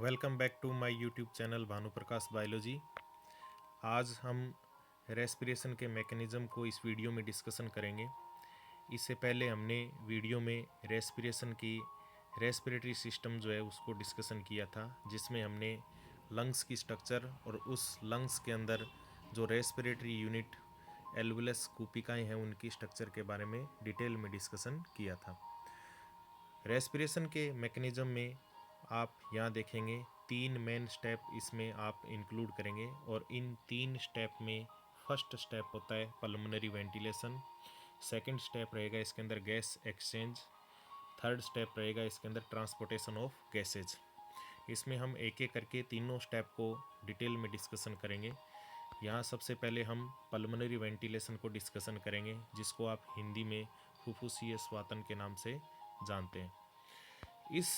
Welcome back to my YouTube channel Bhanu Prakash biology. आज हम respiration के मैकेनिज़्म को इस वीडियो में डिस्कशन करेंगे। इससे पहले हमने वीडियो में रेस्पिरेशन की रेस्पिरेटरी सिस्टम जो है उसको डिस्कशन किया था, जिसमें हमने लंग्स की स्ट्रक्चर और उस लंग्स के अंदर जो रेस्पिरेटरी यूनिट एल्वुलस कूपिकाएँ हैं उनकी स्ट्रक्चर के बारे में डिटेल में डिस्कशन किया था। रेस्पिरेशन के मैकेनिज़्म में आप यहाँ देखेंगे 3 मेन स्टेप इसमें आप इंक्लूड करेंगे, और इन 3 स्टेप में फर्स्ट स्टेप होता है पल्मोनरी वेंटिलेशन, सेकंड स्टेप रहेगा इसके अंदर गैस एक्सचेंज, थर्ड स्टेप रहेगा इसके अंदर ट्रांसपोर्टेशन ऑफ गैसेज। इसमें हम एक एक करके तीनों स्टेप को डिटेल में डिस्कशन करेंगे। यहाँ सबसे पहले हम पल्मोनरी वेंटिलेशन को डिस्कशन करेंगे, जिसको आप हिंदी में फुफ्फुसीय स्वातन के नाम से जानते हैं। इस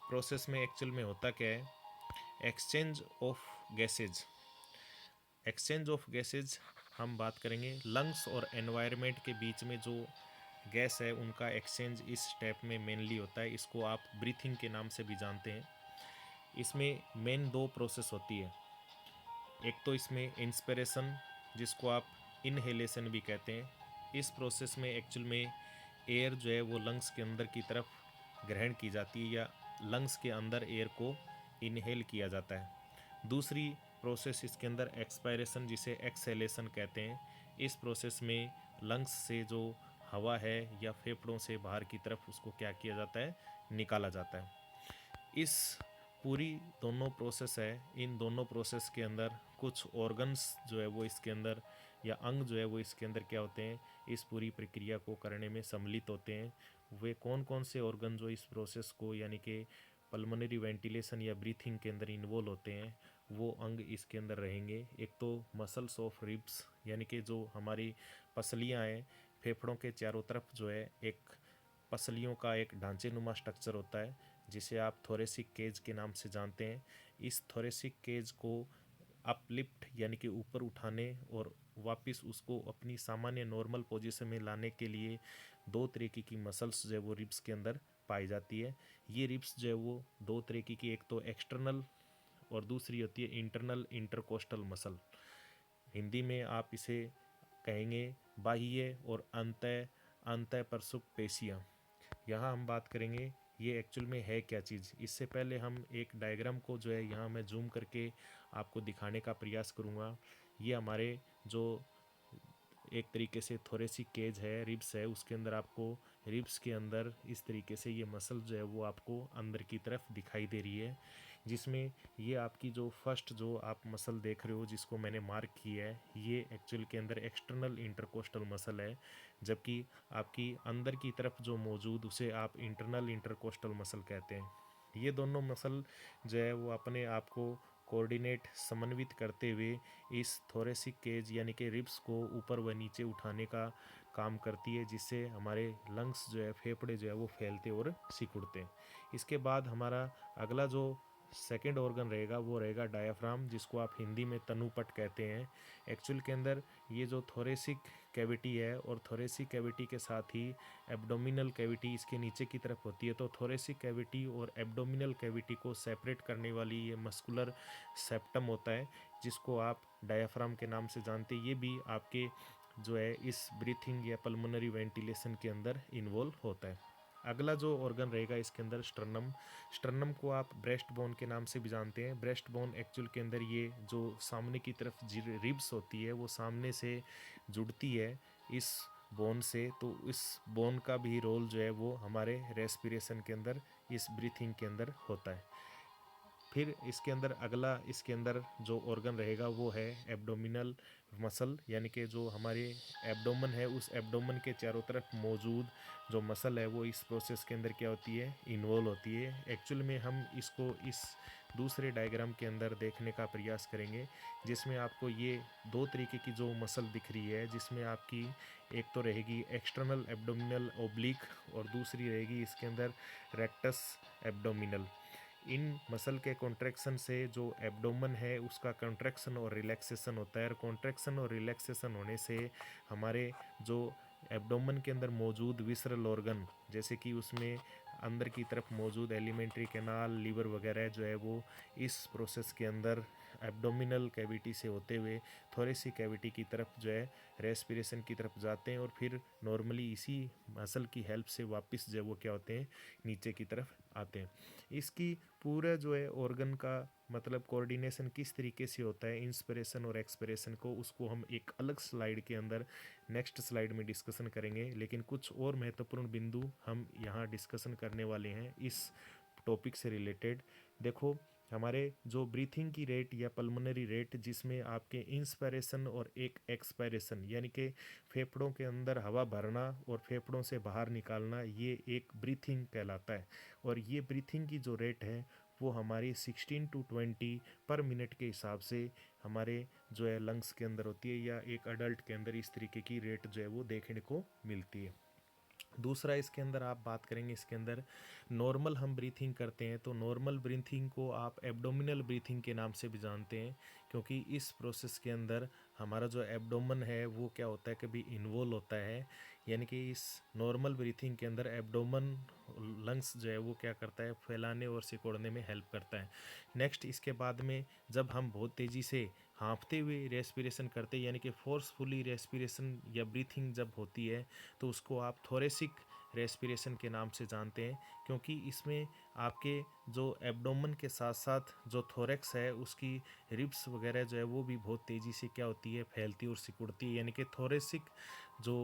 प्रोसेस में एक्चुअल में होता क्या है, exchange of gases. Exchange of gases हम बात करेंगे, लंग्स और एनवायरनमेंट के बीच में जो गैस है उनका एक्सचेंज इस स्टेप में मेनली होता है। इसको आप ब्रीथिंग के नाम से भी जानते हैं। इसमें मेन 2 प्रोसेस होती है। एक तो इसमें इंस्पिरेशन, जिसको आप इनहेलेशन भी कहते हैं। इस प्रोसेस में एक्चुअल में एयर जो है वो लंग्स के अंदर की तरफ ग्रहण की जाती है, या लंग्स के अंदर एयर को इनहेल किया जाता है। दूसरी प्रोसेस इसके अंदर एक्सपायरेशन, जिसे एक्सहेलेशन कहते हैं। इस प्रोसेस में लंग्स से जो हवा है या फेफड़ों से बाहर की तरफ उसको क्या किया जाता है, निकाला जाता है। इस पूरी दोनों प्रोसेस है, इन दोनों प्रोसेस के अंदर कुछ ऑर्गन्स जो है वो इसके अंदर, या अंग जो है वो इसके अंदर क्या होते हैं, इस पूरी प्रक्रिया को करने में सम्मिलित होते हैं। वे कौन कौन से ऑर्गन जो इस प्रोसेस को यानी कि पल्मोनरी वेंटिलेशन या ब्रीथिंग के अंदर इन्वॉल्व होते हैं, वो अंग इसके अंदर रहेंगे। एक तो मसल्स ऑफ रिब्स, यानी कि जो हमारी पसलियाँ हैं, फेफड़ों के चारों तरफ जो है एक पसलियों का एक ढांचे नुमा स्ट्रक्चर होता है, जिसे आप थोरेसिक केज के नाम से जानते हैं। इस थोरेसिक केज को अपलिफ्ट यानी कि ऊपर उठाने और वापस उसको अपनी सामान्य नॉर्मल पोजीशन में लाने के लिए 2 तरीके की मसल्स जो है वो रिब्स के अंदर पाई जाती है। ये रिब्स जो है वो 2 तरीके की, एक तो एक्सटर्नल और दूसरी होती है इंटरनल इंटरकोस्टल मसल। हिंदी में आप इसे कहेंगे बाह्य और अंतःपरसुक पेशियाँ। यहाँ हम बात करेंगे ये एक्चुअल में है क्या चीज़। इससे पहले हम एक डायग्राम को जो है यहाँ मैं जूम करके आपको दिखाने का प्रयास करूँगा। ये हमारे जो एक तरीके से थोरेसिक केज है, रिब्स है, उसके अंदर आपको रिब्स के अंदर इस तरीके से ये मसल जो है वो आपको अंदर की तरफ दिखाई दे रही है, जिसमें ये आपकी जो फर्स्ट जो आप मसल देख रहे हो जिसको मैंने मार्क किया है, ये एक्चुअल के अंदर एक्सटर्नल इंटरकोस्टल मसल है। जबकि आपकी अंदर की तरफ जो मौजूद उसे आप इंटरनल इंटरकोस्टल मसल कहते हैं। ये दोनों मसल जो है वो अपने आप को कोऑर्डिनेट समन्वित करते हुए इस थोरेसिक केज यानी कि रिब्स को ऊपर व नीचे उठाने का काम करती है, जिससे हमारे लंग्स जो है, फेफड़े जो है वो फैलते और सिकुड़ते हैं। इसके बाद हमारा अगला जो सेकेंड ऑर्गन रहेगा वो रहेगा डायाफ्राम, जिसको आप हिंदी में तनुपट कहते हैं। एक्चुअल के अंदर ये जो थोरेसिक कैविटी है और थोरेसिक कैविटी के साथ ही एब्डोमिनल कैविटी इसके नीचे की तरफ होती है, तो थोरेसिक कैविटी और एब्डोमिनल कैविटी को सेपरेट करने वाली ये मस्कुलर सेप्टम होता है, जिसको आप डायाफ्राम के नाम से जानते हैं। ये भी आपके जो है इस ब्रीथिंग या पल्मोनरी वेंटिलेशन के अंदर इन्वॉल्व होता है। अगला जो ऑर्गन रहेगा इसके अंदर स्टर्नम। स्टर्नम को आप ब्रेस्ट बोन के नाम से भी जानते हैं। ब्रेस्ट बोन एक्चुअल के अंदर ये जो सामने की तरफ रिब्स होती है वो सामने से जुड़ती है इस बोन से, तो इस बोन का भी रोल जो है वो हमारे रेस्पिरेशन के अंदर, इस ब्रीथिंग के अंदर होता है। फिर इसके अंदर अगला इसके अंदर जो ऑर्गन रहेगा वो है एब्डोमिनल मसल, यानी कि जो हमारे एब्डोमन है उस एब्डोमन के चारों तरफ मौजूद जो मसल है वो इस प्रोसेस के अंदर क्या होती है, इन्वॉल्व होती है। एक्चुअल में हम इसको इस दूसरे डायग्राम के अंदर देखने का प्रयास करेंगे, जिसमें आपको ये 2 तरीके की जो मसल दिख रही है, जिसमें आपकी एक तो रहेगी एक्सटर्नल एब्डोमिनल ओब्लिक और दूसरी रहेगी इसके अंदर रेक्टस एब्डोमिनल। इन मसल के कॉन्ट्रैक्शन से जो एब्डोमन है उसका कॉन्ट्रैक्शन और रिलैक्सेशन होता है, और कॉन्ट्रैक्शन और रिलैक्सेशन होने से हमारे जो एब्डोमन के अंदर मौजूद विसरल ऑर्गन, जैसे कि उसमें अंदर की तरफ मौजूद एलिमेंट्री कैनाल, लीवर वगैरह जो है वो इस प्रोसेस के अंदर एब्डोमिनल कैविटी से होते हुए थोरेसिक कैविटी की तरफ जो है रेस्पिरेशन की तरफ जाते हैं और फिर नॉर्मली इसी मसल की हेल्प से वापस जो है वो क्या होते हैं, नीचे की तरफ आते हैं। इसकी पूरा जो है ऑर्गन का मतलब कोऑर्डिनेशन किस तरीके से होता है इंस्पिरेशन और एक्सपिरेशन को, उसको हम एक अलग स्लाइड के अंदर नेक्स्ट स्लाइड में डिस्कशन करेंगे। लेकिन कुछ और महत्वपूर्ण बिंदु हम यहाँ डिस्कशन करने वाले हैं इस टॉपिक से रिलेटेड। देखो, हमारे जो ब्रीथिंग की रेट या पल्मोनरी रेट, जिसमें आपके इंस्पिरेशन और एक एक्सपायरेशन यानी कि फेफड़ों के अंदर हवा भरना और फेफड़ों से बाहर निकालना, ये एक ब्रीथिंग कहलाता है। और ये ब्रीथिंग की जो रेट है वो हमारी 16 to 20 पर मिनट के हिसाब से हमारे जो है लंग्स के अंदर होती है, या एक अडल्ट के अंदर इस तरीके की रेट जो है वो देखने को मिलती है। दूसरा, इसके अंदर आप बात करेंगे, इसके अंदर नॉर्मल हम ब्रीथिंग करते हैं तो नॉर्मल ब्रीथिंग को आप एब्डोमिनल ब्रीथिंग के नाम से भी जानते हैं, क्योंकि इस प्रोसेस के अंदर हमारा जो एब्डोमन है वो क्या होता है, कभी इन्वॉल्व होता है। यानी कि इस नॉर्मल ब्रीथिंग के अंदर एब्डोमन लंग्स जो है वो क्या करता है, फैलाने और सिकोड़ने में हेल्प करता है। नेक्स्ट, इसके बाद में जब हम बहुत तेज़ी से हाँफते हुए रेस्पिरेशन करते हैं, यानी कि फोर्सफुली रेस्पिरेशन या ब्रीथिंग जब होती है, तो उसको आप थोरेसिक रेस्पिरेशन के नाम से जानते हैं, क्योंकि इसमें आपके जो एब्डोमन के साथ साथ जो थोरेक्स है उसकी रिब्स वगैरह जो है वो भी बहुत तेज़ी से क्या होती है, फैलती और सिकुड़ती है। यानी कि जो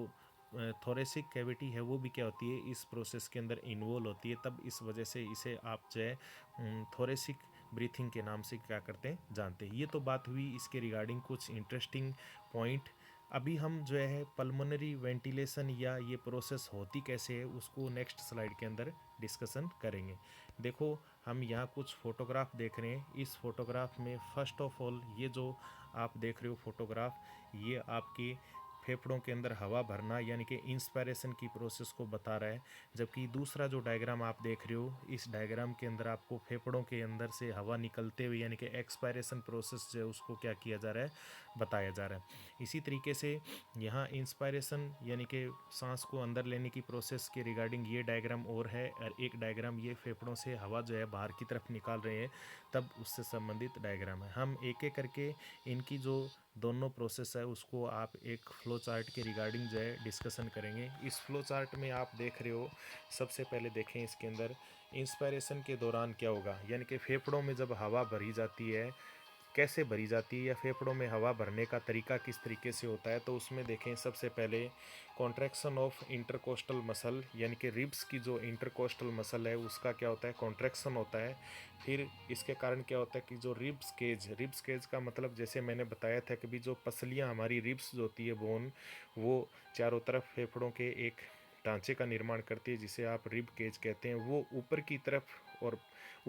थोरेसिक कैविटी है वो भी क्या होती है, इस प्रोसेस के अंदर इन्वॉल्व होती है। तब इस वजह से इसे आप जो है थोरेसिक ब्रीथिंग के नाम से क्या करते हैं, जानते हैं। ये तो बात हुई इसके रिगार्डिंग कुछ इंटरेस्टिंग पॉइंट। अभी हम जो है पल्मोनरी वेंटिलेशन या ये प्रोसेस होती कैसे है उसको नेक्स्ट स्लाइड के अंदर डिस्कशन करेंगे। देखो, हम यहाँ कुछ फोटोग्राफ देख रहे हैं। इस फोटोग्राफ में फर्स्ट ऑफ ऑल ये जो आप देख रहे हो फोटोग्राफ, ये आपकी फेफड़ों के अंदर हवा भरना यानी कि इंस्पायरेशन की प्रोसेस को बता रहा है। जबकि दूसरा जो डायग्राम आप देख रहे हो, इस डायग्राम के अंदर आपको फेफड़ों के अंदर से हवा निकलते हुए यानी कि एक्सपायरेशन प्रोसेस जो है उसको क्या किया जा रहा है, बताया जा रहा है। इसी तरीके से यहाँ इंस्पायरेशन यानी कि सांस को अंदर लेने की प्रोसेस के रिगार्डिंग ये डायग्राम और है, और एक डायग्राम ये फेफड़ों से हवा जो है बाहर की तरफ निकाल रहे हैं, तब उससे संबंधित डायग्राम है। हम एक एक करके इनकी जो दोनों प्रोसेस है उसको आप एक फ्लो चार्ट के रिगार्डिंग जो है डिस्कशन करेंगे। इस फ्लो चार्ट में आप देख रहे हो, सबसे पहले देखें इसके अंदर इंस्पायरेशन के दौरान क्या होगा, यानी कि फेफड़ों में जब हवा भरी जाती है कैसे भरी जाती है, या फेफड़ों में हवा भरने का तरीका किस तरीके से होता है। तो उसमें देखें, सबसे पहले कॉन्ट्रैक्शन ऑफ इंटरकोस्टल मसल, यानी कि रिब्स की जो इंटरकोस्टल मसल है उसका क्या होता है, कॉन्ट्रैक्शन होता है। फिर इसके कारण क्या होता है कि जो रिब्स केज का मतलब जैसे मैंने बताया था कि भी जो पसलियाँ हमारी रिब्स जो होती है बोन, वो चारों तरफ फेफड़ों के एक ढांचे का निर्माण करती है जिसे आप रिब केज कहते हैं। वो ऊपर की तरफ और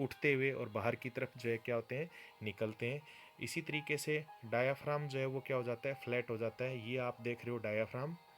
उठते हुए और बाहर की तरफ जो है क्या होते हैं, निकलते हैं। इसी तरीके से डायाफ्राम जो है वो क्या हो जाता है, फ्लैट हो जाता है। ये आप देख रहे हो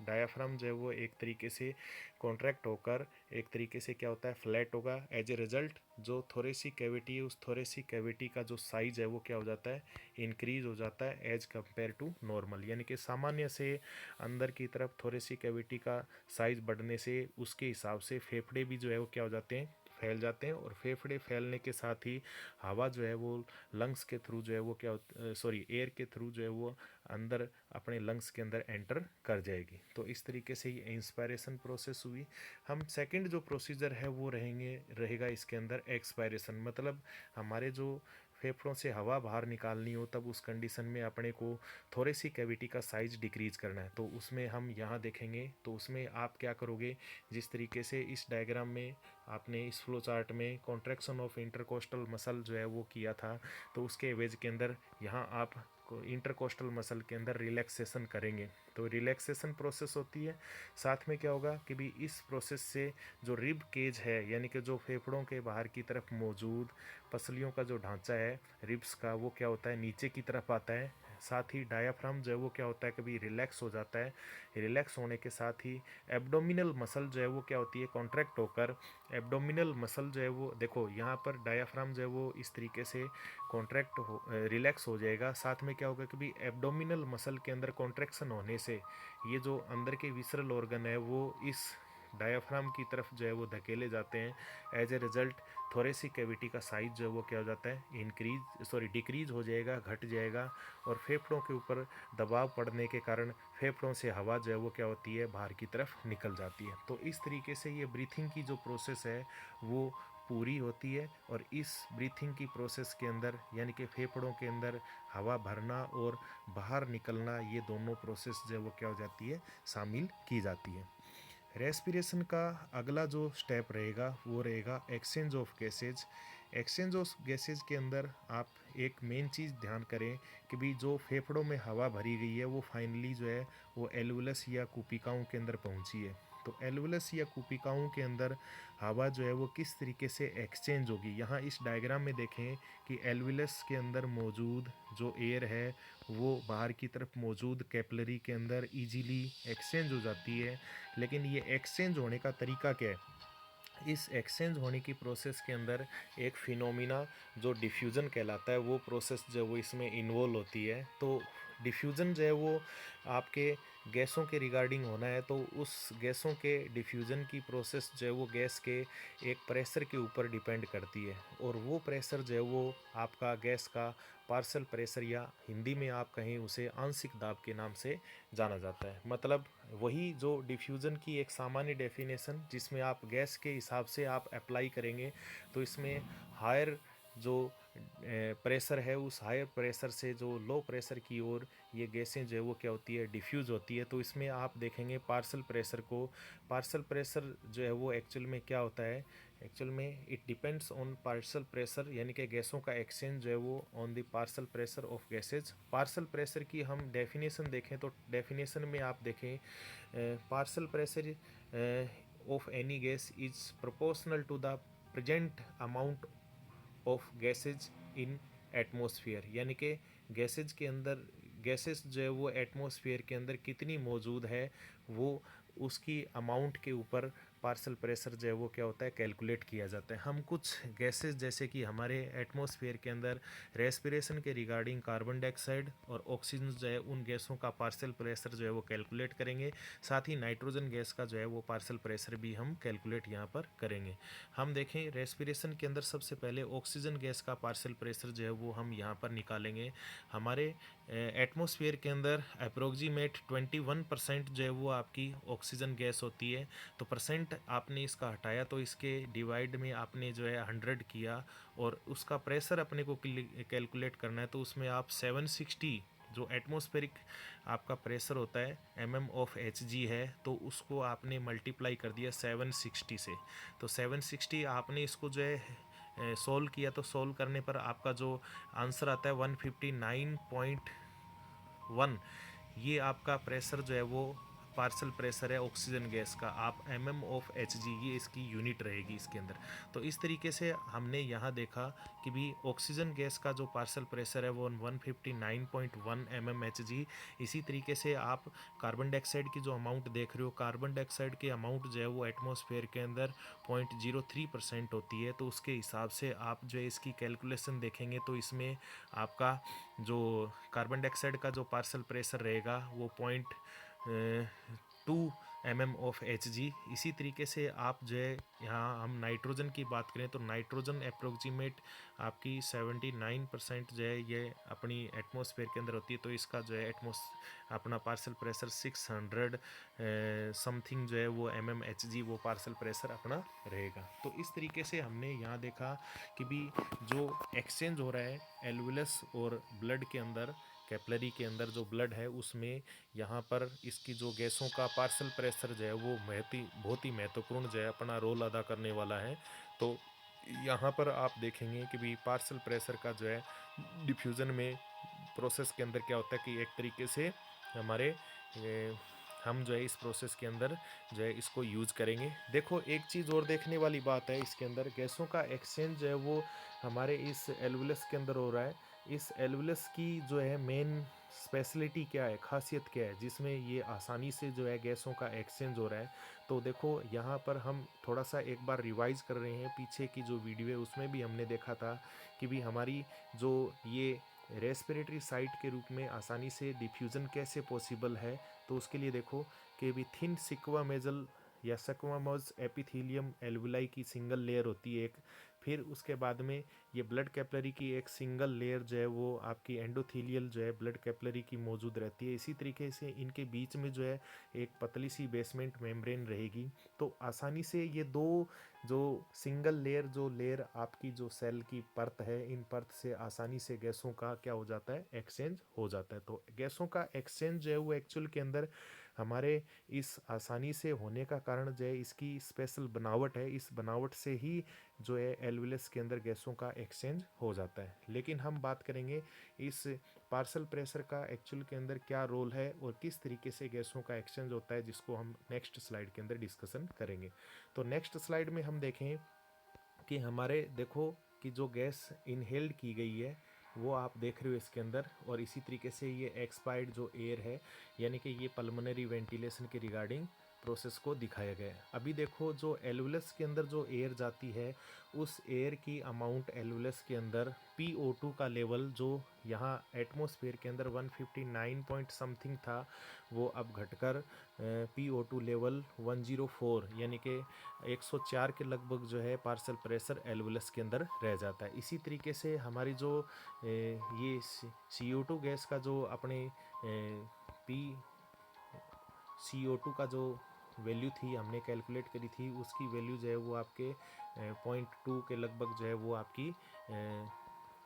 डायाफ्राम जो है वो एक तरीके से कॉन्ट्रैक्ट होकर एक तरीके से क्या होता है, फ्लैट होगा। एज ए रिजल्ट जो थोरेसिक कैविटी है उस थोरेसिक कैविटी का जो साइज है वो क्या हो जाता है, इंक्रीज हो जाता है एज कंपेयर टू नॉर्मल। यानी कि सामान्य से अंदर की तरफ थोरेसिक कैविटी का साइज बढ़ने से उसके हिसाब से फेफड़े भी जो है वो क्या हो जाते हैं, फैल जाते हैं। और फेफड़े फैलने के साथ ही हवा जो है वो लंग्स के थ्रू जो है वो क्या सॉरी एयर के थ्रू जो है वो अंदर अपने लंग्स के अंदर एंटर कर जाएगी। तो इस तरीके से ये इंस्पायरेशन प्रोसेस हुई। हम सेकंड जो प्रोसीजर है वो रहेगा इसके अंदर एक्सपायरेशन, मतलब हमारे जो फेफड़ों से हवा बाहर निकालनी हो तब उस कंडीशन में अपने को थोरेसिक कैविटी का साइज डिक्रीज करना है। तो उसमें हम यहाँ देखेंगे, तो उसमें आप क्या करोगे, जिस तरीके से इस डायग्राम में आपने इस फ्लो चार्ट में कॉन्ट्रैक्शन ऑफ इंटरकोस्टल मसल जो है वो किया था, तो उसके एवज के अंदर यहाँ आप इंटरकोस्टल मसल के अंदर रिलैक्सेशन करेंगे। तो रिलैक्सेशन प्रोसेस होती है। साथ में क्या होगा कि भी इस प्रोसेस से जो रिब केज है यानी कि जो फेफड़ों के बाहर की तरफ मौजूद पसलियों का जो ढांचा है रिब्स का, वो क्या होता है, नीचे की तरफ आता है। साथ ही डायाफ्राम जो है वो क्या होता है, कभी रिलैक्स हो जाता है। रिलैक्स होने के साथ ही एब्डोमिनल मसल जो है वो क्या होती है, कॉन्ट्रैक्ट होकर एब्डोमिनल मसल जो है वो देखो यहाँ पर डायाफ्राम जो है वो इस तरीके से कॉन्ट्रैक्ट हो रिलैक्स हो जाएगा। साथ में क्या होगा कि भी एब्डोमिनल मसल के अंदर कॉन्ट्रैक्शन होने से ये जो अंदर के विसरल ऑर्गन है वो इस डायाफ्राम की तरफ जो है वो धकेले जाते हैं। As a result thoracic cavity का साइज जो है वो क्या हो जाता है, डिक्रीज हो जाएगा, घट जाएगा, और फेफड़ों के ऊपर दबाव पड़ने के कारण फेफड़ों से हवा जो है वो क्या होती है, बाहर की तरफ निकल जाती है। तो इस तरीके से ये ब्रीथिंग की जो प्रोसेस है वो पूरी होती है। और इस ब्रीथिंग की प्रोसेस के अंदर यानी कि फेफड़ों के अंदर हवा भरना और बाहर निकलना, ये दोनों प्रोसेस जो है वो क्या हो जाती है, शामिल की जाती है। रेस्पिरेशन का अगला जो स्टेप रहेगा वो रहेगा exchange of gases. Exchange of gases के अंदर आप एक मेन चीज़ ध्यान करें कि भी जो फेफड़ों में हवा भरी गई है वो फाइनली जो है वो एल्वुलस या कुपिकाओं के अंदर पहुंची है। तो एल्वुलस या कुपिकाओं के अंदर हवा जो है वो किस तरीके से एक्सचेंज होगी, यहाँ इस डायग्राम में देखें कि एल्वुलस के अंदर मौजूद जो एयर है वो बाहर की तरफ मौजूद कैपिलरी के अंदर इजीली एक्सचेंज हो जाती है। लेकिन ये एक्सचेंज होने का तरीका क्या है, इस एक्सचेंज होने की प्रोसेस के अंदर एक फिनोमिना जो डिफ्यूज़न कहलाता है वो प्रोसेस जो है वो इसमें इन्वॉल्व होती है। तो डिफ्यूज़न जो है वो आपके गैसों के रिगार्डिंग होना है, तो उस गैसों के डिफ्यूज़न की प्रोसेस जो है वो गैस के एक प्रेशर के ऊपर डिपेंड करती है। और वो प्रेशर जो है वो आपका गैस का पार्शियल प्रेशर, या हिंदी में आप कहें उसे आंशिक दाब के नाम से जाना जाता है। मतलब वही जो डिफ्यूज़न की एक सामान्य डेफिनेशन जिसमें आप गैस के हिसाब से आप अप्लाई करेंगे, तो इसमें हायर जो प्रेशर है उस हायर प्रेशर से जो लो प्रेशर की ओर ये गैसें जो है वो क्या होती है, डिफ्यूज़ होती है। तो इसमें आप देखेंगे पार्शियल प्रेशर को, पार्शियल प्रेशर जो है वो एक्चुअल में क्या होता है, एक्चुअल में it depends on partial pressure, यानी कि गैसों का एक्सचेंज जो है वो on the partial pressure of gases. Partial pressure की हम डेफिनेशन देखें तो डेफिनेशन में आप देखें partial pressure of any gas is proportional to the present amount of gases in atmosphere, यानी कि गैसेज के अंदर गैसेस जो है वो एटमॉस्फेयर के अंदर कितनी मौजूद है वो उसकी अमाउंट के ऊपर पार्शियल प्रेशर जो है वो क्या होता है, कैलकुलेट किया जाता है। हम कुछ गैसेस जैसे कि हमारे एटमॉस्फेयर के अंदर रेस्पिरेशन के रिगार्डिंग कार्बन डाइऑक्साइड और ऑक्सीजन जो है उन गैसों का पार्शियल प्रेशर जो है वो कैलकुलेट करेंगे। साथ ही नाइट्रोजन गैस का जो है वो पार्शियल प्रेशर भी हम कैलकुलेट यहाँ पर करेंगे। हम देखें रेस्पिरेशन के अंदर सबसे पहले ऑक्सीजन गैस का पार्शियल प्रेशर जो है वो हम यहाँ पर निकालेंगे। हमारे एटमॉस्फेयर के अंदर अप्रोक्सीमेट 21% जो है वो आपकी ऑक्सीजन गैस होती है। तो परसेंट आपने इसका हटाया तो इसके डिवाइड में आपने जो है 100 किया, और उसका प्रेशर अपने को कैलकुलेट करना है। तो उसमें आप 760 जो एटमॉस्फेरिक आपका प्रेशर होता है mm/Hg है, तो उसको आपने मल्टीप्लाई कर दिया 760 से। तो 760 आपने इसको जो है सोल्व किया, तो सोल्व करने पर आपका जो आंसर आता है 159.1, ये आपका प्रेशर जो है वो पार्शियल प्रेशर है ऑक्सीजन गैस का। आप mm/Hg ये इसकी यूनिट रहेगी इसके अंदर। तो इस तरीके से हमने यहाँ देखा कि भी ऑक्सीजन गैस का जो पार्शियल प्रेशर है वो 159.1 mm/Hg। इसी तरीके से आप कार्बन डाइऑक्साइड की जो अमाउंट देख रहे हो, कार्बन डाइऑक्साइड की अमाउंट जो है वो एटमॉस्फेयर के अंदर 0.03% होती है। तो उसके हिसाब से आप जो है इसकी कैलकुलेशन देखेंगे तो इसमें आपका जो कार्बन डाइऑक्साइड का जो पार्शियल प्रेशर रहेगा वो 0.2 mm/Hg। इसी तरीके से आप जो है यहाँ हम नाइट्रोजन की बात करें तो नाइट्रोजन अप्रोक्सीमेट आपकी 79% जो है ये अपनी एटमॉस्फेयर के अंदर होती है। तो इसका जो है अपना पार्शियल प्रेशर 600 समथिंग जो है वो mm/Hg वो पार्शियल प्रेशर अपना रहेगा। तो इस तरीके से हमने यहाँ देखा कि भी जो एक्सचेंज हो रहा है एल्वुलस और ब्लड के अंदर, कैपिलरी के अंदर जो ब्लड है उसमें, यहाँ पर इसकी जो गैसों का पार्शियल प्रेशर जो है वो बहुत ही महत्वपूर्ण जो है अपना रोल अदा करने वाला है। तो यहाँ पर आप देखेंगे कि भी पार्शियल प्रेशर का जो है डिफ्यूज़न में प्रोसेस के अंदर क्या होता है कि एक तरीके से हमारे हम जो है इस प्रोसेस के अंदर जो है इसको यूज़ करेंगे। देखो एक चीज़ और देखने वाली बात है, इसके अंदर गैसों का एक्सचेंज जो है वो हमारे इस एल्वुलस के अंदर हो रहा है। इस एल्वुलस की जो है मेन स्पेशलिटी क्या है, खासियत क्या है जिसमें ये आसानी से जो है गैसों का एक्सचेंज हो रहा है। तो देखो यहाँ पर हम थोड़ा सा एक बार रिवाइज कर रहे हैं, पीछे की जो वीडियो है उसमें भी हमने देखा था कि भी हमारी जो ये रेस्पिरेटरी साइट के रूप में आसानी से डिफ्यूज़न कैसे पॉसिबल है। तो उसके लिए देखो कि भी थिन सिक्वा मेजल या स्क्वैमोस एपिथेलियम एल्वुलाई की सिंगल लेयर होती है एक। फिर उसके बाद में ये ब्लड कैपलरी की एक सिंगल लेयर जो है वो आपकी एंडोथेलियल जो है ब्लड कैपलरी की मौजूद रहती है। इसी तरीके से इनके बीच में जो है एक पतली सी बेसमेंट मेम्ब्रेन रहेगी। तो आसानी से ये दो जो सिंगल लेयर जो लेयर आपकी जो सेल की परत है, इन परत से आसानी से गैसों का क्या हो जाता है, एक्सचेंज हो जाता है। तो गैसों का एक्सचेंज जो है वो एक्चुअल के अंदर हमारे इस आसानी से होने का कारण जो है इसकी स्पेशल बनावट है। इस बनावट से ही जो है एल्वुलस के अंदर गैसों का एक्सचेंज हो जाता है। लेकिन हम बात करेंगे इस पार्सल प्रेशर का एक्चुअल के अंदर क्या रोल है और किस तरीके से गैसों का एक्सचेंज होता है, जिसको हम नेक्स्ट स्लाइड के अंदर डिस्कशन करेंगे। तो नेक्स्ट स्लाइड में हम देखें कि हमारे देखो कि जो गैस इनहेल्ड की गई है वो आप देख रहे हो इसके अंदर, और इसी तरीके से ये एक्सपायर्ड जो एयर है यानी कि ये पल्मोनरी वेंटिलेशन के रिगार्डिंग प्रोसेस को दिखाया गया है। अभी देखो जो एल्वुलस के अंदर जो एयर जाती है उस एयर की अमाउंट एल्वुलस के अंदर PO2 का लेवल जो यहाँ एटमॉस्फेयर के अंदर 159 पॉइंट समथिंग था, वो अब घटकर PO2 लेवल 104 यानी कि 104 के लगभग जो है पार्सल प्रेशर एल्वुलस के अंदर रह जाता है। इसी तरीके से हमारी जो ये CO2 गैस का जो अपने पी CO2 का जो वैल्यू थी हमने कैलकुलेट करी थी, उसकी वैल्यू जो है वो आपके 0.2 के लगभग जो है वो आपकी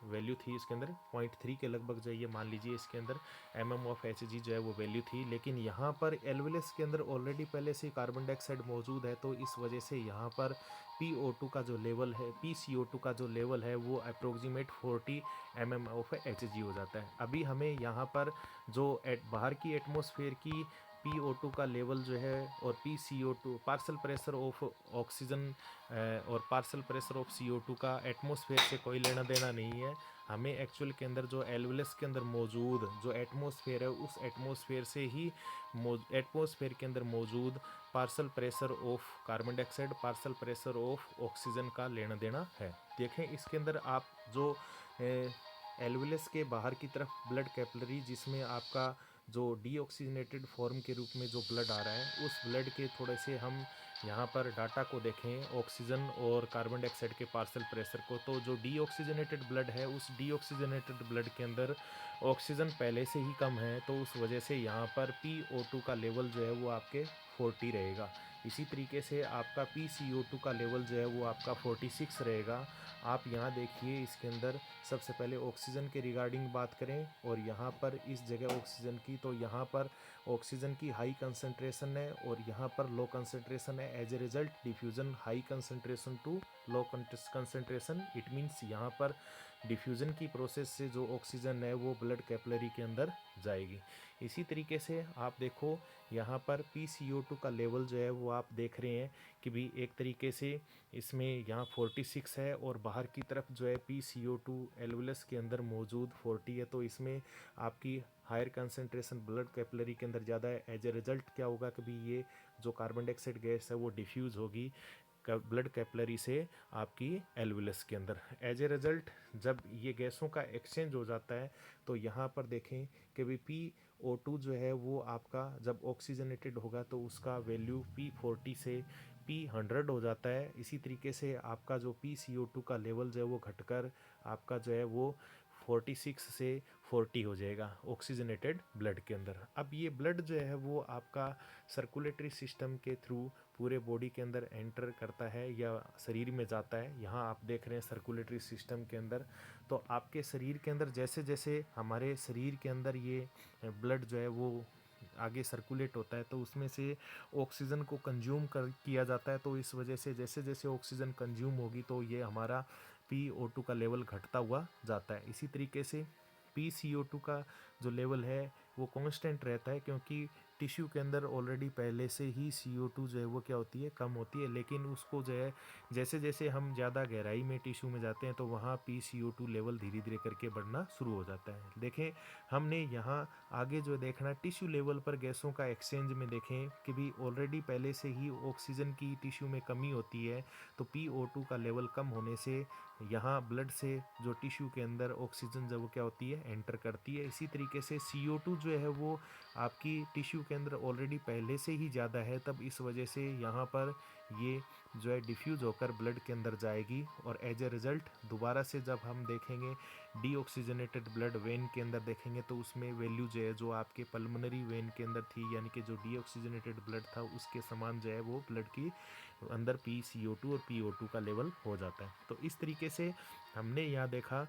वैल्यू थी। इसके अंदर 0.3 के लगभग जो है ये मान लीजिए इसके अंदर MM(Hg) जो है वो वैल्यू थी। लेकिन यहाँ पर एल्वुलस के अंदर ऑलरेडी पहले से कार्बन डाइऑक्साइड मौजूद है, तो इस वजह से यहाँ पर PO2 का जो लेवल है, PCO2 का जो लेवल है वो अप्रोक्सीमेट 40 MM(Hg) हो जाता है। अभी हमें यहाँ पर जो बाहर की एटमॉस्फेयर की PO2 का लेवल जो है और PCO2 partial pressure of oxygen और पार्सल प्रेशर ऑफ CO2 का एटमॉस्फेयर से कोई लेना देना नहीं है। हमें एक्चुअल के अंदर जो एल्वुलस के अंदर मौजूद जो एटमॉस्फेयर है उस एटमॉस्फेयर से ही एटमॉस्फेयर के अंदर मौजूद partial pressure of carbon dioxide, partial pressure of oxygen का लेना देना है। देखें इसके अंदर आप जो एल्वुलस के बाहर की तरफ ब्लड कैपिलरी जिसमें आपका जो डीऑक्सीजनेटेड फॉर्म के रूप में जो ब्लड आ रहा है, उस ब्लड के थोड़े से हम यहाँ पर डाटा को देखें ऑक्सीजन और कार्बन डाइऑक्साइड के पार्सल प्रेशर को। तो जो डीऑक्सीजनेटेड ब्लड है उस डीऑक्सीजनेटेड ब्लड के अंदर ऑक्सीजन पहले से ही कम है, तो उस वजह से यहाँ पर PO2 का लेवल जो है वो आपके 40 रहेगा। इसी तरीके से आपका PCO2 का लेवल जो है वो आपका 46 रहेगा। आप यहाँ देखिए इसके अंदर सबसे पहले ऑक्सीजन के रिगार्डिंग बात करें और यहाँ पर इस जगह ऑक्सीजन की, तो यहाँ पर ऑक्सीजन की हाई कंसंट्रेशन है और यहाँ पर लो कंसंट्रेशन है। As a result diffusion high concentration to low concentration, it means यहाँ पर डिफ्यूज़न की प्रोसेस से जो ऑक्सीजन है वो ब्लड कैपिलरी के अंदर जाएगी। इसी तरीके से आप देखो यहाँ पर PCO2 का लेवल जो है वो आप देख रहे हैं कि भी एक तरीके से इसमें यहाँ 46 है और बाहर की तरफ जो है PCO2 एल्वुलस के अंदर मौजूद 40 है। तो इसमें आपकी हायर कंसंट्रेशन ब्लड कैपिलरी के अंदर ज़्यादा है। एज ए रिजल्ट क्या होगा कि भी ये जो कार्बन डाइऑक्साइड गैस है वो डिफ्यूज़ होगी ब्लड कैपिलरी से आपकी एल्वुलस के अंदर। एज ए रिजल्ट जब ये गैसों का एक्सचेंज हो जाता है तो यहाँ पर देखें कि भी PO2 जो है वो आपका जब ऑक्सीजनेटेड होगा तो उसका वैल्यू P40 से P100 हो जाता है। इसी तरीके से आपका जो PCO2 का लेवल जो है वो घटकर आपका जो है वो 46 से 40 हो जाएगा ऑक्सीजनेटेड ब्लड के अंदर। अब ये ब्लड जो है वो आपका सर्कुलेटरी सिस्टम के थ्रू पूरे बॉडी के अंदर एंटर करता है या शरीर में जाता है। यहाँ आप देख रहे हैं सर्कुलेटरी सिस्टम के अंदर, तो आपके शरीर के अंदर जैसे जैसे हमारे शरीर के अंदर ये ब्लड जो है वो आगे सर्कुलेट होता है तो उसमें से ऑक्सीजन को कंज्यूम किया जाता है। तो इस वजह से जैसे जैसे ऑक्सीजन कंज्यूम होगी तो ये हमारा PO2 का लेवल घटता हुआ जाता है। इसी तरीके से PCO2 का जो लेवल है वो कांस्टेंट रहता है, क्योंकि टिश्यू के अंदर ऑलरेडी पहले से ही CO2 जो है वो क्या होती है, कम होती है। लेकिन उसको जो है जैसे जैसे हम ज़्यादा गहराई में टिश्यू में जाते हैं तो वहाँ PCO2 लेवल धीरे धीरे करके बढ़ना शुरू हो जाता है। देखें हमने यहाँ आगे जो देखना टिश्यू लेवल पर गैसों का एक्सचेंज में देखें कि भी ऑलरेडी पहले से ही ऑक्सीजन की टिश्यू में कमी होती है, तो PO2 का लेवल कम होने से यहाँ ब्लड से जो टिश्यू के अंदर ऑक्सीजन जब वो क्या होती है एंटर करती है। इसी तरीके से CO2 जो है वो आपकी टिश्यू के अंदर ऑलरेडी पहले से ही ज़्यादा है, तब इस वजह से यहाँ पर ये जो है डिफ्यूज़ होकर ब्लड के अंदर जाएगी और एज ए रिज़ल्ट दोबारा से जब हम देखेंगे डीऑक्सीजनेटेड ब्लड वेन के अंदर देखेंगे तो उसमें वैल्यू जो है जो आपके पल्मोनरी वेन के अंदर थी, यानी कि जो डीऑक्सीजनेटेड ब्लड था उसके समान जो है वो ब्लड की अंदर PCO2 और PO2 का लेवल हो जाता है। तो इस तरीके से हमने यहाँ देखा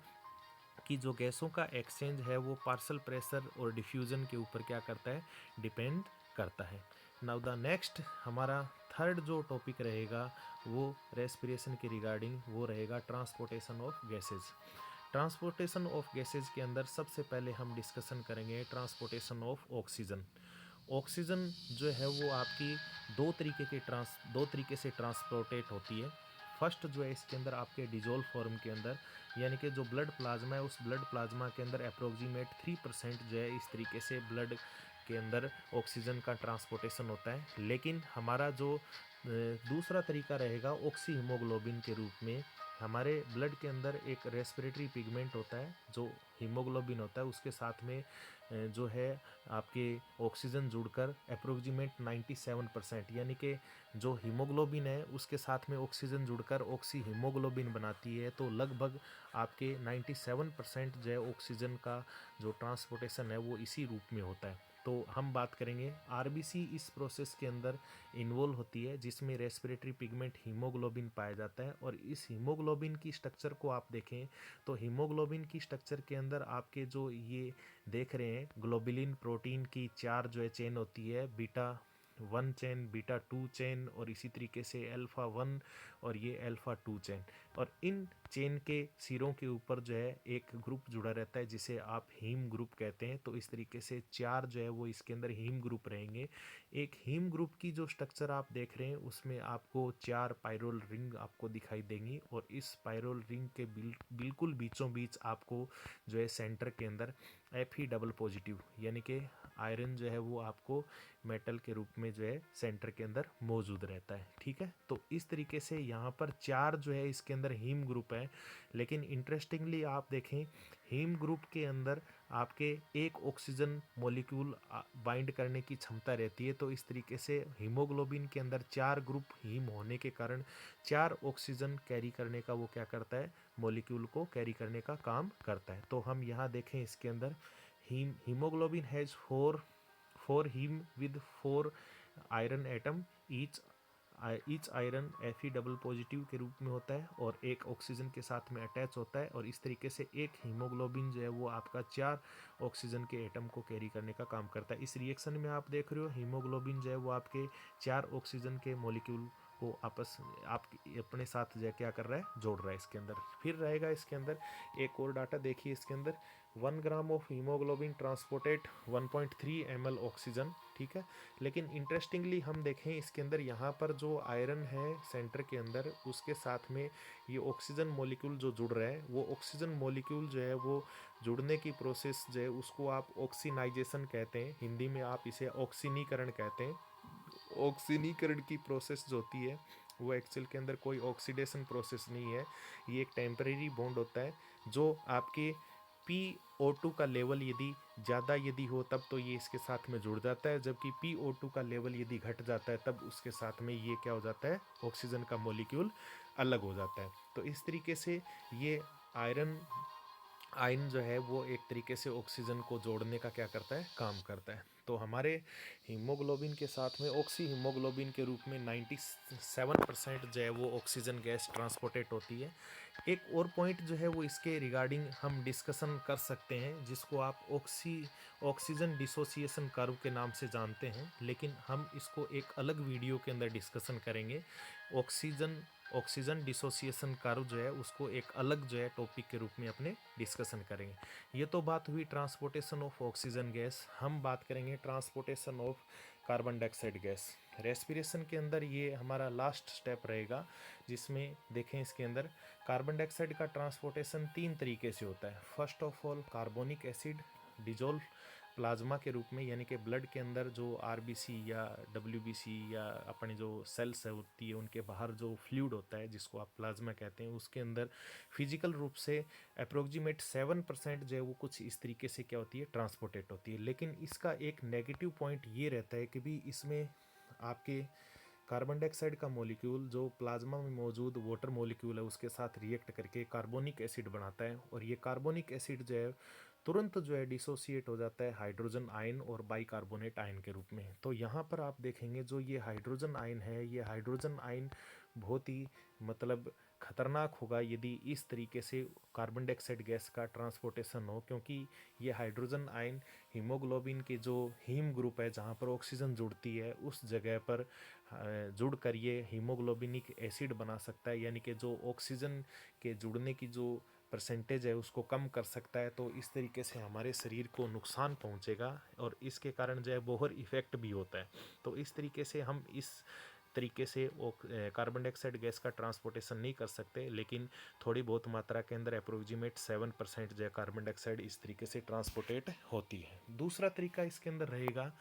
कि जो गैसों का एक्सचेंज है वो पार्शल प्रेशर और डिफ्यूज़न के ऊपर क्या करता है, डिपेंड करता है। नाउ द नेक्स्ट हमारा थर्ड जो टॉपिक रहेगा वो रेस्पिरेशन के रिगार्डिंग वो रहेगा transportation of gases. Transportation of gases के अंदर सबसे पहले हम डिस्कशन करेंगे ट्रांसपोर्टेशन ऑफ ऑक्सीजन। ऑक्सीजन जो है वो आपकी दो तरीके से ट्रांसपोर्टेट होती है। फर्स्ट जो है इसके अंदर आपके डिजोल्व फॉर्म के अंदर, यानी कि जो ब्लड प्लाज्मा है उस ब्लड प्लाज्मा के अंदर अप्रोक्सीमेट 3% जो है इस तरीके से ब्लड के अंदर ऑक्सीजन का ट्रांसपोर्टेशन होता है। लेकिन हमारा जो दूसरा तरीका रहेगा ऑक्सी हीमोग्लोबिन के रूप में, हमारे ब्लड के अंदर एक रेस्पिरेटरी पिगमेंट होता है जो हीमोग्लोबिन होता है, उसके साथ में जो है आपके ऑक्सीजन जुड़कर अप्रोक्सीमेट 97%, यानी कि जो हीमोग्लोबिन है उसके साथ में ऑक्सीजन जुड़कर ऑक्सी हीमोग्लोबिन बनाती है। तो लगभग आपके 97% जो है ऑक्सीजन का जो ट्रांसपोर्टेशन है वो इसी रूप में होता है। तो हम बात करेंगे आरबीसी इस प्रोसेस के अंदर इन्वॉल्व होती है जिसमें रेस्पिरेटरी पिगमेंट हीमोग्लोबिन पाया जाता है। और इस हीमोग्लोबिन की स्ट्रक्चर को आप देखें तो हीमोग्लोबिन की स्ट्रक्चर के अंदर आपके जो ये देख रहे हैं ग्लोबुलिन प्रोटीन की 4 जो है चेन होती है, बीटा 1 चेन, बीटा 2 चेन और इसी तरीके से अल्फ़ा 1 और ये अल्फ़ा 2 चेन। और इन चेन के सिरों के ऊपर जो है एक ग्रुप जुड़ा रहता है जिसे आप हीम ग्रुप कहते हैं। तो इस तरीके से 4 जो है वो इसके अंदर हीम ग्रुप रहेंगे। एक हीम ग्रुप की जो स्ट्रक्चर आप देख रहे हैं उसमें आपको 4 पायरोल रिंग आपको दिखाई देंगी और इस पायरोल रिंग के बिल्कुल बीचों बीच आपको जो है सेंटर के अंदर Fe डबल पॉजिटिव यानी कि आयरन जो है वो आपको मेटल के रूप में जो है सेंटर के अंदर मौजूद रहता है। ठीक है, तो इस तरीके से यहाँ पर 4 जो है इसके अंदर हीम ग्रुप है। लेकिन इंटरेस्टिंगली आप देखें हीम ग्रुप के अंदर आपके एक ऑक्सीजन मॉलिक्यूल बाइंड करने की क्षमता रहती है। तो इस तरीके से हीमोग्लोबिन के अंदर 4 ग्रुप हीम होने के कारण 4 ऑक्सीजन कैरी करने का वो क्या करता है, मॉलिक्यूल को कैरी करने का काम करता है। तो हम यहाँ देखें इसके अंदर haemoglobin has four haem with 4 iron atom, each iron Fe double positive के रूप में होता है और एक ऑक्सीजन के साथ में अटैच होता है। और इस तरीके से एक हीमोग्लोबिन जो है वो आपका 4 ऑक्सीजन के एटम को कैरी करने का काम करता है। इस रिएक्शन में आप देख रहे हो हीमोग्लोबिन जो है वो आपके 4 ऑक्सीजन के मॉलिक्यूल को आपस आप अपने साथ जो है क्या कर रहा है, जोड़ रहा है इसके अंदर। फिर रहेगा इसके अंदर एक और डाटा देखिए इसके अंदर 1 gram of haemoglobin transported 1.3 ml oxygen. ठीक है, लेकिन इंटरेस्टिंगली हम देखें इसके अंदर यहाँ पर जो आयरन है सेंटर के अंदर उसके साथ में ये ऑक्सीजन मॉलिक्यूल जो जुड़ रहा है वो ऑक्सीजन मॉलिक्यूल जो है वो जुड़ने की प्रोसेस जो है उसको आप ऑक्सीनाइजेशन कहते हैं, हिंदी में आप इसे ऑक्सीनीकरण कहते हैं। ऑक्सीनीकरण की प्रोसेस जो होती है वो एक्चुअल के अंदर कोई ऑक्सीडेशन प्रोसेस नहीं है, ये एक टेम्परेरी बॉन्ड होता है जो आपके PO2 का लेवल यदि ज़्यादा यदि हो तब तो ये इसके साथ में जुड़ जाता है, जबकि PO2 का लेवल यदि घट जाता है तब उसके साथ में ये क्या हो जाता है, ऑक्सीजन का मॉलिक्यूल अलग हो जाता है। तो इस तरीके से ये आयन जो है वो एक तरीके से ऑक्सीजन को जोड़ने का क्या करता है, काम करता है। तो हमारे हीमोग्लोबिन के साथ में ऑक्सी हीमोग्लोबिन के रूप में 97% जो है वो ऑक्सीजन गैस ट्रांसपोर्टेट होती है। एक और पॉइंट जो है वो इसके रिगार्डिंग हम डिस्कशन कर सकते हैं जिसको आप ऑक्सीजन डिसोसिएशन कर्व के नाम से जानते हैं, लेकिन हम इसको एक अलग वीडियो के अंदर डिस्कशन करेंगे। ऑक्सीजन डिसोसिएशन कर्व जो है उसको एक अलग जो है टॉपिक के रूप में अपने डिस्कशन करेंगे। ये तो बात हुई ट्रांसपोर्टेशन ऑफ ऑक्सीजन गैस। हम बात करेंगे transportation of carbon dioxide gas. Respiration के अंदर ये हमारा लास्ट स्टेप रहेगा जिसमें देखें इसके अंदर कार्बन डाइऑक्साइड का ट्रांसपोर्टेशन 3 तरीके से होता है। First of all carbonic acid dissolve plasma के रूप में, यानी कि ब्लड के अंदर जो आरबीसी या डब्ल्यूबीसी या अपनी जो सेल्स है होती है उनके बाहर जो फ्लूइड होता है जिसको आप प्लाज्मा कहते हैं, उसके अंदर फिजिकल रूप से अप्रोक्सीमेट 7% जो है वो कुछ इस तरीके से क्या होती है, ट्रांसपोर्टेट होती है। लेकिन इसका एक नेगेटिव पॉइंट ये रहता है कि भी इसमें आपके कार्बन डाइऑक्साइड का मॉलिक्यूल जो प्लाज्मा में मौजूद वाटर मॉलिक्यूल है उसके साथ रिएक्ट करके कार्बोनिक एसिड बनाता है, और ये कार्बोनिक एसिड जो है तुरंत जो है डिसोसिएट हो जाता है हाइड्रोजन आयन और बाइकार्बोनेट आयन के रूप में। तो यहाँ पर आप देखेंगे जो ये हाइड्रोजन आयन है, ये हाइड्रोजन आयन बहुत ही मतलब खतरनाक होगा यदि इस तरीके से कार्बन डाइऑक्साइड गैस का ट्रांसपोर्टेशन हो, क्योंकि ये हाइड्रोजन आयन हीमोग्लोबिन के जो हीम ग्रुप है जहाँ पर ऑक्सीजन जुड़ती है उस जगह पर जुड़ कर ये हीमोग्लोबिनिक एसिड बना सकता है, यानी कि जो ऑक्सीजन के जुड़ने की जो परसेंटेज है उसको कम कर सकता है। तो इस तरीके से हमारे शरीर को नुकसान पहुंचेगा और इसके कारण जो है बोहर इफेक्ट भी होता है। तो इस तरीके से हम इस तरीके से वो कार्बन डाइऑक्साइड गैस का ट्रांसपोर्टेशन नहीं कर सकते, लेकिन थोड़ी बहुत मात्रा के अंदर अप्रोक्सीमेट 7% जो है कार्बन डाइऑक्साइड इस तरीके से ट्रांसपोर्टेट होती है। दूसरा तरीका इसके अंदर रहेगा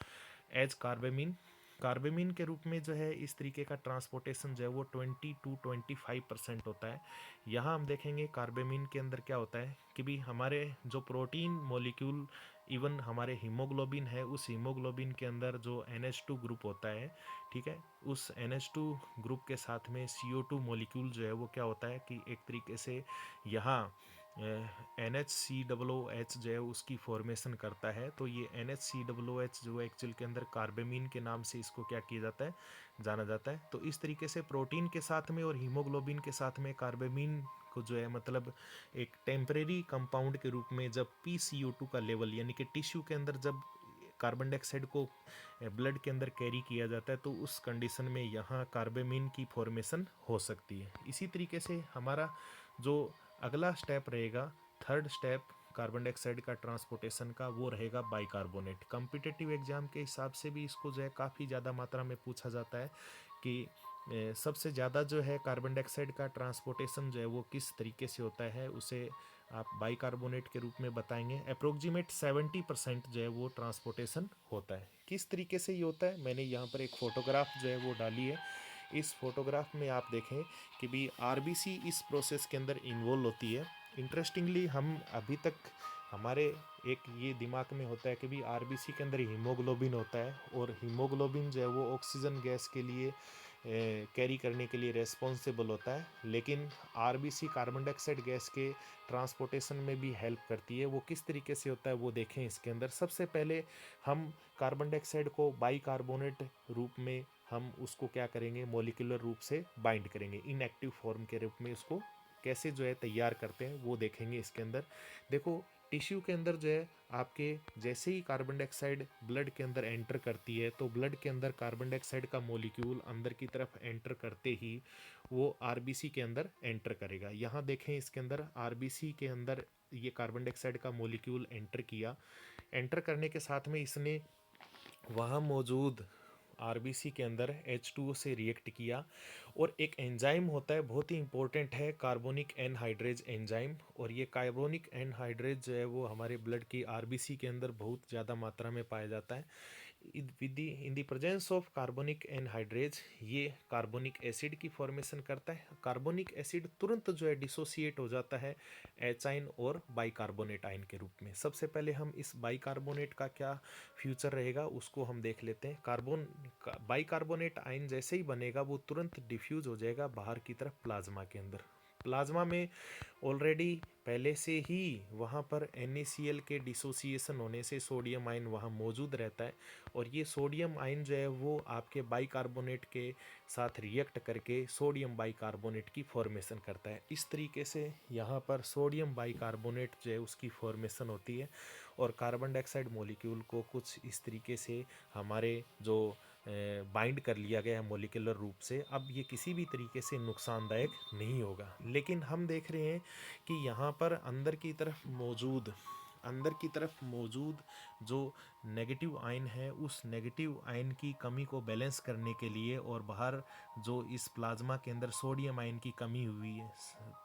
एज कार्बामीन। कार्बामीन के रूप में जो है इस तरीके का ट्रांसपोर्टेशन जो है वो 20 to 25% होता है। यहाँ हम देखेंगे कार्बामीन के अंदर क्या होता है कि भी हमारे जो प्रोटीन मॉलिक्यूल, इवन हमारे हीमोग्लोबिन है, उस हीमोग्लोबिन के अंदर जो NH2 ग्रुप होता है, ठीक है, उस NH2 ग्रुप के साथ में CO2 मॉलिक्यूल जो है वो क्या होता है कि एक तरीके से यहाँ NHCOOH जो है उसकी फॉर्मेशन करता है। तो ये NHCOOH जो एक्चुअल के अंदर कार्बामीन के नाम से इसको क्या किया जाता है, जाना जाता है। तो इस तरीके से प्रोटीन के साथ में और हीमोग्लोबिन के साथ में कार्बामीन को जो है मतलब एक टेम्परेरी कंपाउंड के रूप में जब PCO2 का लेवल, यानी कि टिश्यू के अंदर जब कार्बन डाइऑक्साइड को ब्लड के अंदर कैरी किया जाता है तो उस कंडीशन में यहाँ कार्बामीन की फॉर्मेशन हो सकती है। इसी तरीके से हमारा जो अगला स्टेप रहेगा, थर्ड स्टेप कार्बन डाइऑक्साइड का ट्रांसपोर्टेशन का, वो रहेगा बाइकार्बोनेट। कॉम्पिटिटिव एग्जाम के हिसाब से भी इसको जो है काफ़ी ज़्यादा मात्रा में पूछा जाता है कि सबसे ज़्यादा जो है कार्बन डाइऑक्साइड का ट्रांसपोर्टेशन जो है वो किस तरीके से होता है, उसे आप बाइकार्बोनेट के रूप में बताएंगे। अप्रोक्सीमेट 70% जो है वो ट्रांसपोर्टेशन होता है। किस तरीके से ये होता है, मैंने यहाँ पर एक फ़ोटोग्राफ जो है वो डाली है। इस फोटोग्राफ में आप देखें कि भी आरबीसी इस प्रोसेस के अंदर इन्वॉल्व होती है। इंटरेस्टिंगली हम अभी तक हमारे एक ये दिमाग में होता है कि भी आरबीसी के अंदर हीमोग्लोबिन होता है और हीमोग्लोबिन जो है वो ऑक्सीजन गैस के लिए कैरी करने के लिए रेस्पॉन्सिबल होता है, लेकिन आरबीसी कार्बन डाइऑक्साइड गैस के ट्रांसपोर्टेशन में भी हेल्प करती है। वो किस तरीके से होता है वो देखें इसके अंदर। सबसे पहले हम कार्बन डाइऑक्साइड को बाइकार्बोनेट रूप में हम उसको क्या करेंगे, मॉलिक्यूलर रूप से बाइंड करेंगे, इनएक्टिव फॉर्म के रूप में उसको कैसे जो है तैयार करते हैं वो देखेंगे इसके अंदर। देखो टिश्यू के अंदर जो है आपके जैसे ही कार्बन डाइऑक्साइड ब्लड के अंदर एंटर करती है तो ब्लड के अंदर कार्बन डाइऑक्साइड का मॉलिक्यूल अंदर की तरफ एंटर करते ही वो आरबीसी के अंदर एंटर करेगा। यहाँ देखें इसके अंदर आरबीसी के अंदर ये कार्बन डाइऑक्साइड का मॉलिक्यूल एंटर किया। एंटर करने के साथ में इसने वहाँ मौजूद आरबीसी के अंदर H2O से रिएक्ट किया, और एक एंजाइम होता है बहुत ही इंपॉर्टेंट है, कार्बोनिक एनहाइड्रेज एंजाइम। और ये कार्बोनिक एनहाइड्रेज जो है वो हमारे ब्लड की आरबीसी के अंदर बहुत ज़्यादा मात्रा में पाया जाता है। In the presence of carbonic anhydrase ये कार्बोनिक एसिड की फॉर्मेशन करता है। कार्बोनिक एसिड तुरंत जो है डिसोसिएट हो जाता है एच आइन और बाइकार्बोनेट आयन के रूप में। सबसे पहले हम इस बाइकार्बोनेट का क्या फ्यूचर रहेगा उसको हम देख लेते हैं। बाइकार्बोनेट आयन जैसे ही बनेगा वो तुरंत डिफ्यूज हो जाएगा बाहर की तरफ प्लाज्मा के अंदर। प्लाज्मा में ऑलरेडी पहले से ही वहाँ पर NaCl के डिसोसिएशन होने से सोडियम आयन वहाँ मौजूद रहता है, और ये सोडियम आयन जो है वो आपके बाइकार्बोनेट के साथ रिएक्ट करके सोडियम बाइकार्बोनेट की फॉर्मेशन करता है। इस तरीके से यहाँ पर सोडियम बाइकार्बोनेट जो है उसकी फॉर्मेशन होती है, और कार्बन डाइऑक्साइड मॉलिक्यूल को कुछ इस तरीके से हमारे जो बाइंड कर लिया गया है मॉलिक्यूलर रूप से। अब ये किसी भी तरीके से नुकसानदायक नहीं होगा। लेकिन हम देख रहे हैं कि यहाँ पर अंदर की तरफ मौजूद अंदर की तरफ मौजूद जो नेगेटिव आयन है उस नेगेटिव आयन की कमी को बैलेंस करने के लिए, और बाहर जो इस प्लाज्मा के अंदर सोडियम आयन की कमी हुई है,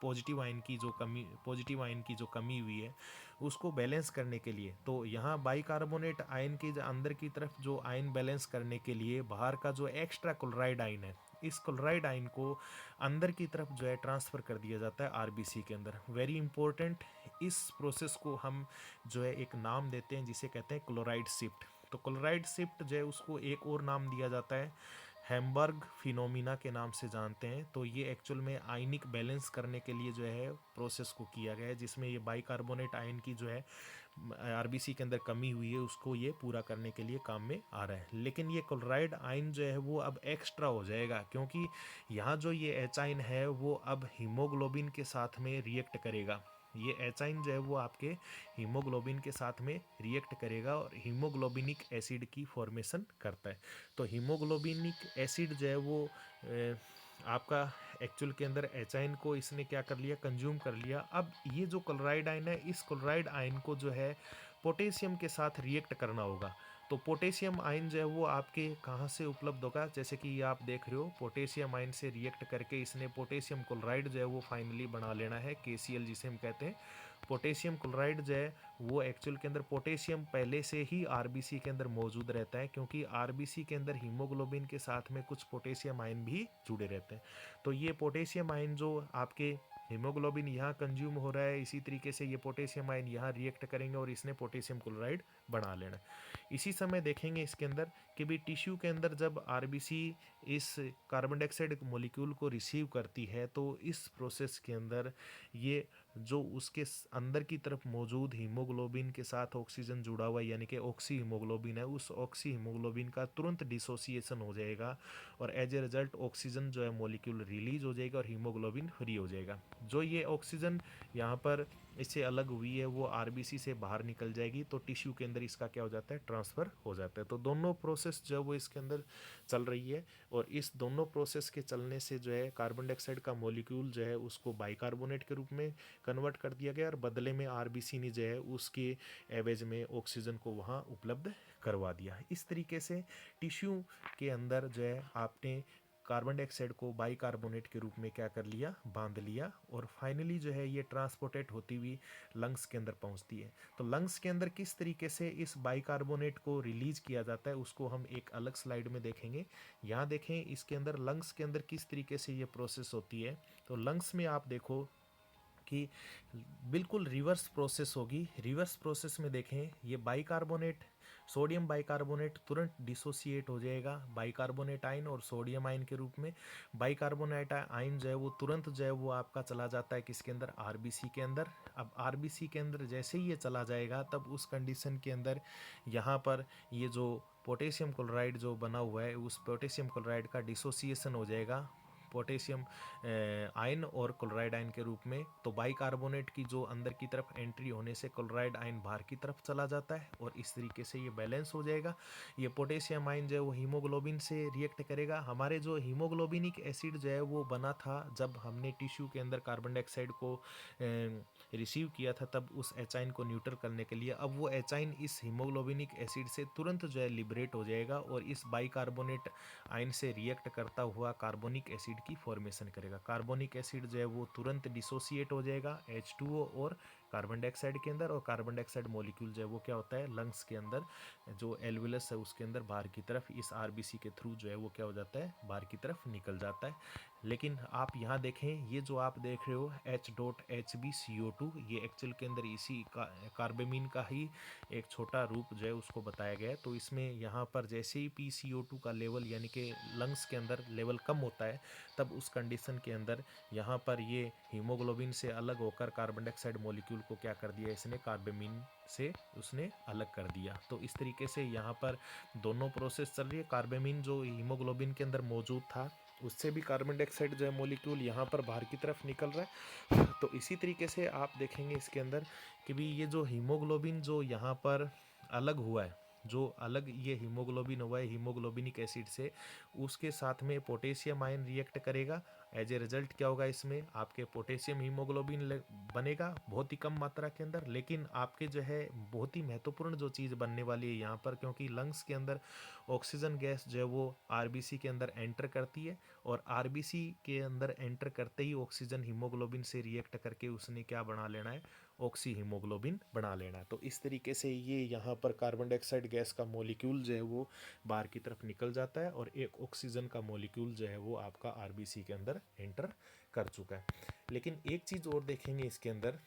पॉजिटिव आयन की जो कमी हुई है उसको बैलेंस करने के लिए, तो यहाँ बाइकार्बोनेट आयन के अंदर की तरफ जो आयन बैलेंस करने के लिए बाहर का जो एक्स्ट्रा क्लोराइड आयन है, इस क्लोराइड आयन को अंदर की तरफ जो है ट्रांसफ़र कर दिया जाता है आरबीसी के अंदर। वेरी इंपॉर्टेंट, इस प्रोसेस को हम जो है एक नाम देते हैं जिसे कहते हैं क्लोराइड शिफ्ट। तो क्लोराइड शिफ्ट जो है उसको एक और नाम दिया जाता है हैम्बर्ग फिनोमिना के नाम से जानते हैं। तो ये एक्चुअल में आयनिक बैलेंस करने के लिए जो है प्रोसेस को किया गया है, जिसमें ये बाइकार्बोनेट आयन की जो है आरबीसी के अंदर कमी हुई है उसको ये पूरा करने के लिए काम में आ रहा है। लेकिन ये क्लोराइड आयन जो है वो अब एक्स्ट्रा हो जाएगा, क्योंकि यहाँ जो ये एच आयन है वो अब हीमोग्लोबिन के साथ में रिएक्ट करेगा। ये एच आयन जो है वो आपके हीमोग्लोबिन के साथ में रिएक्ट करेगा और हीमोग्लोबिनिक एसिड की फॉर्मेशन करता है। तो हीमोग्लोबिनिक एसिड जो है वो आपका एक्चुअल के अंदर एच आयन को इसने क्या कर लिया, कंज्यूम कर लिया। अब ये जो क्लोराइड आयन है, इस क्लोराइड आयन को जो है पोटेशियम के साथ रिएक्ट करना होगा। तो पोटेशियम आयन जो है वो आपके कहाँ से उपलब्ध होगा, जैसे कि आप देख रहे हो पोटेशियम आयन से रिएक्ट करके इसने पोटेशियम क्लोराइड जो है वो फाइनली बना लेना है, KCl जिसे हम कहते हैं। पोटेशियम क्लोराइड जो है वो एक्चुअल के अंदर पोटेशियम पहले से ही आरबीसी के अंदर मौजूद रहता है, क्योंकि आरबीसी के अंदर हीमोग्लोबिन के साथ में कुछ पोटेशियम आयन भी जुड़े रहते हैं। तो ये पोटेशियम आयन जो आपके हीमोग्लोबिन यहाँ कंज्यूम हो रहा है, इसी तरीके से ये पोटेशियम आयन यहाँ रिएक्ट करेंगे और इसने पोटेशियम क्लोराइड बना लेना। इसी समय देखेंगे इसके अंदर कि भी टिश्यू के अंदर जब आरबीसी इस कार्बन डाइऑक्साइड मॉलिक्यूल को रिसीव करती है, तो इस प्रोसेस के अंदर ये जो उसके अंदर की तरफ मौजूद हीमोग्लोबिन के साथ ऑक्सीजन जुड़ा हुआ है, यानी कि ऑक्सी हीमोग्लोबिन है, उस ऑक्सी हीमोग्लोबिन का तुरंत डिसोसिएशन हो जाएगा और एज ए रिजल्ट ऑक्सीजन जो है मॉलिक्यूल रिलीज हो जाएगा और हीमोग्लोबिन फ्री हो जाएगा। जो ये ऑक्सीजन यहाँ पर इससे अलग हुई है वो आरबीसी से बाहर निकल जाएगी, तो टिश्यू के अंदर इसका क्या हो जाता है, ट्रांसफ़र हो जाता है। तो दोनों प्रोसेस जो वो इसके अंदर चल रही है, और इस दोनों प्रोसेस के चलने से जो है कार्बन डाइऑक्साइड का मॉलिक्यूल जो है उसको बाइकार्बोनेट के रूप में कन्वर्ट कर दिया गया, और बदले में आरबीसी ने जो है उसके एवज में ऑक्सीजन को वहाँ उपलब्ध करवा दिया। इस तरीके से टिश्यू के अंदर जो है आपने कार्बन डाइऑक्साइड को बाइकार्बोनेट के रूप में क्या कर लिया, बांध लिया, और फाइनली जो है ये ट्रांसपोर्टेट होती हुई लंग्स के अंदर पहुंचती है। तो लंग्स के अंदर किस तरीके से इस बाइकार्बोनेट को रिलीज किया जाता है उसको हम एक अलग स्लाइड में देखेंगे। यहाँ देखें इसके अंदर लंग्स के अंदर किस तरीके से ये प्रोसेस होती है। तो लंग्स में आप देखो कि बिल्कुल रिवर्स प्रोसेस होगी। रिवर्स प्रोसेस में देखें ये बाइकार्बोनेट, सोडियम बाइकार्बोनेट तुरंत डिसोसिएट हो जाएगा बाइकार्बोनेट आयन और सोडियम आयन के रूप में। बाइकार्बोनेट आयन जो है वो तुरंत जो है वो आपका चला जाता है किसके अंदर, आरबीसी के अंदर। अब आरबीसी के अंदर जैसे ही ये चला जाएगा तब उस कंडीशन के अंदर यहाँ पर ये जो पोटेशियम क्लोराइड जो बना हुआ है उस पोटेशियम क्लोराइड का डिसोसिएशन हो जाएगा पोटेशियम आयन और क्लोराइड आयन के रूप में। तो बाइकार्बोनेट की जो अंदर की तरफ एंट्री होने से क्लोराइड आयन बाहर की तरफ चला जाता है और इस तरीके से ये बैलेंस हो जाएगा। ये पोटेशियम आयन जो है वो हीमोग्लोबिन से रिएक्ट करेगा। हमारे जो हीमोग्लोबिनिक एसिड जो है वो बना था जब हमने टिश्यू के अंदर कार्बन डाइऑक्साइड को रिसीव किया था, तब उस एच आयन को न्यूट्रल करने के लिए अब वो एच आयन इस हीमोग्लोबिनिक एसिड से तुरंत जो है लिबरेट हो जाएगा और इस बाइकार्बोनेट आयन से रिएक्ट करता हुआ कार्बोनिक एसिड की फॉर्मेशन करेगा। कार्बोनिक एसिड जो है वो तुरंत डिसोसिएट हो जाएगा H2O और कार्बन डाइऑक्साइड के अंदर, और कार्बन डाइऑक्साइड मॉलिक्यूल जो है वो क्या होता है, लंग्स के अंदर जो एल्वियस है उसके अंदर बाहर की तरफ इस आरबीसी के थ्रू जो है वो क्या हो जाता है, बाहर की तरफ निकल जाता है। लेकिन आप यहाँ देखें ये जो आप देख रहे हो H.HbCO2 ये एक्चुअल के अंदर इसी कार्बेमिन का ही एक छोटा रूप जो है उसको बताया गया है। तो इसमें यहाँ पर जैसे ही PCO2 का लेवल यानी कि लंग्स के अंदर लेवल कम होता है, तब उस कंडीशन के अंदर यहाँ पर ये हीमोग्लोबिन से अलग होकर कार्बन डाइऑक्साइड मॉलिक्यूल को क्या कर दिया, इसने कार्बेमिन से उसने अलग कर दिया। तो इस तरीके से यहाँ पर दोनों प्रोसेस चल रही है। कार्बेमिन जो हीमोग्लोबिन के अंदर मौजूद था उससे भी कार्बन डाइऑक्साइड जो है मॉलिक्यूल यहाँ पर बाहर की तरफ निकल रहा है। तो इसी तरीके से आप देखेंगे इसके अंदर कि भी ये जो हीमोग्लोबिन जो यहाँ पर अलग हुआ है, जो अलग ये हीमोग्लोबिन हुआ है हीमोग्लोबिनिक एसिड से, उसके साथ में पोटेशियम आयन रिएक्ट करेगा। एज ए रिजल्ट क्या होगा, इसमें आपके पोटेशियम हीमोग्लोबिन बनेगा बहुत ही कम मात्रा के अंदर। लेकिन आपके जो है बहुत ही महत्वपूर्ण जो चीज़ बनने वाली है यहाँ पर, क्योंकि लंग्स के अंदर ऑक्सीजन गैस जो है वो आरबीसी के अंदर एंटर करती है, और आरबीसी के अंदर एंटर करते ही ऑक्सीजन हीमोग्लोबिन से रिएक्ट करके उसने क्या बना लेना है, ऑक्सी हीमोग्लोबिन बना लेना है। तो इस तरीके से ये यहाँ पर कार्बन डाइऑक्साइड गैस का मॉलिक्यूल जो है वो बाहर की तरफ निकल जाता है, और एक ऑक्सीजन का मॉलिक्यूल जो है वो आपका आरबीसी के अंदर एंटर कर चुका है। लेकिन एक चीज़ और देखेंगे इसके अंदर,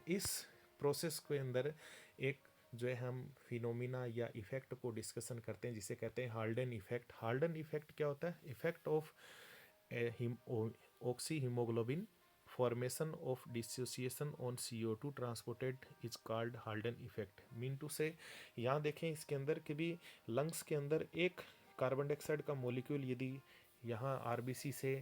इस प्रोसेस के अंदर एक जो है हम फिनोमिना या इफेक्ट को डिस्कशन करते हैं जिसे कहते हैं हाल्डन इफेक्ट। हाल्डन इफेक्ट क्या होता है, effect of oxy haemoglobin formation of dissociation on CO2 transported is called Halden effect। Mean to से यहाँ देखें इसके अंदर कि भी लंग्स के अंदर एक कार्बन डाइऑक्साइड का मॉलिक्यूल यदि यहाँ आरबीसी से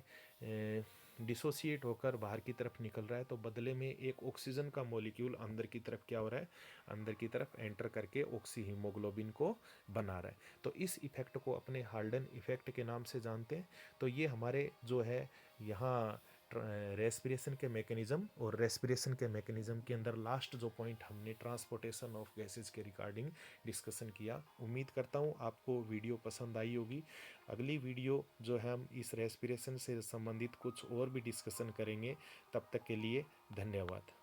डिसोसिएट होकर बाहर की तरफ निकल रहा है, तो बदले में एक ऑक्सीजन का मॉलिक्यूल अंदर की तरफ क्या हो रहा है, अंदर की तरफ एंटर करके ऑक्सी हीमोग्लोबिन को बना रहा है। तो इस इफेक्ट को अपने हाल्डन इफेक्ट के नाम से जानते हैं। तो ये हमारे जो है यहाँ रेस्पिरेशन के मैकेनिज्म, और रेस्पिरेशन के मैकेनिज्म के अंदर लास्ट जो पॉइंट हमने ट्रांसपोर्टेशन ऑफ गैसेज के रिगार्डिंग डिस्कशन किया। उम्मीद करता हूँ आपको वीडियो पसंद आई होगी। अगली वीडियो जो है हम इस रेस्पिरेशन से संबंधित कुछ और भी डिस्कशन करेंगे। तब तक के लिए धन्यवाद।